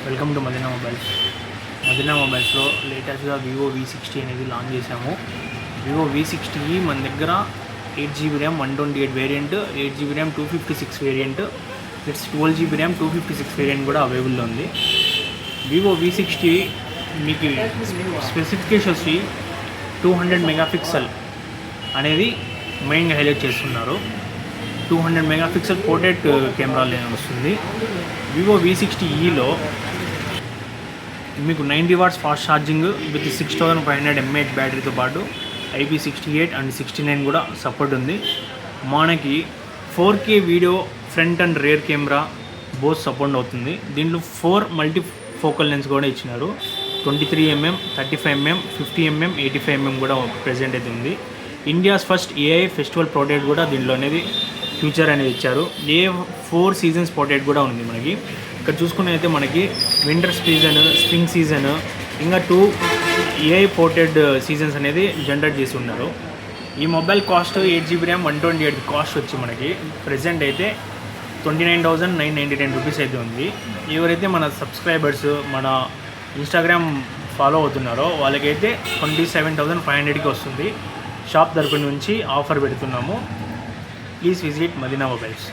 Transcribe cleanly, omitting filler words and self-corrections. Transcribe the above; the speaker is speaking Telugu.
Welcome to Madina mobiles. మదీనా మొబైల్స్లో లేటెస్ట్గా వివో V60 అనేది లాంచ్ చేసాము. వివో V60 మన దగ్గర 8GB RAM 128 variant, 8GB RAM 256 variant, plus 12GB RAM 256 variant కూడా అవైలబుల్లో ఉంది. వివో V60 మీకు స్పెసిఫికేషన్స్ 200 మెగాపిక్సెల్ అనేది మెయిన్గా హైలైట్ చేస్తున్నారు. 200 మెగాపిక్సెల్ పోర్ట్రేట్ కెమెరా వస్తుంది. వివో V60Eలో మీకు 90 watts fast charging with 6500 mAh బ్యాటరీతో పాటు IP68 అండ్ 69 కూడా సపోర్ట్ ఉంది. మనకి 4K video front and rear camera both support అవుతుంది. దీంట్లో 4 మల్టీ ఫోకల్ లెన్స్ కూడా ఇచ్చినారు. 23mm, 35mm, 50mm, 85mm కూడా ప్రెజెంట్ అయితే ఉంది. India's first AI festival portrait కూడా దీంట్లో అనేది ఫ్యూచర్ అనేది ఇచ్చారు. 4 సీజన్స్ పోర్ట్రేట్ కూడా ఉంది. మనకి ఇక్కడ చూసుకున్నైతే మనకి వింటర్ సీజన్, స్ప్రింగ్ సీజన్, ఇంకా 2 AI పోర్ట్రేట్ సీజన్స్ అనేది జనరేట్ చేసి ఉన్నారు. ఈ mobile cost 8GB RAM 128 cost వచ్చి మనకి ప్రెజెంట్ అయితే 29,999 రూపీస్ అయితే ఉంది. ఎవరైతే మన సబ్స్క్రైబర్స్ మన ఇన్స్టాగ్రామ్ ఫాలో అవుతున్నారో వాళ్ళకైతే 27,500కి వస్తుంది. షాప్ తరపు నుంచి ఆఫర్ పెడుతున్నాము. Please visit Madina mobiles.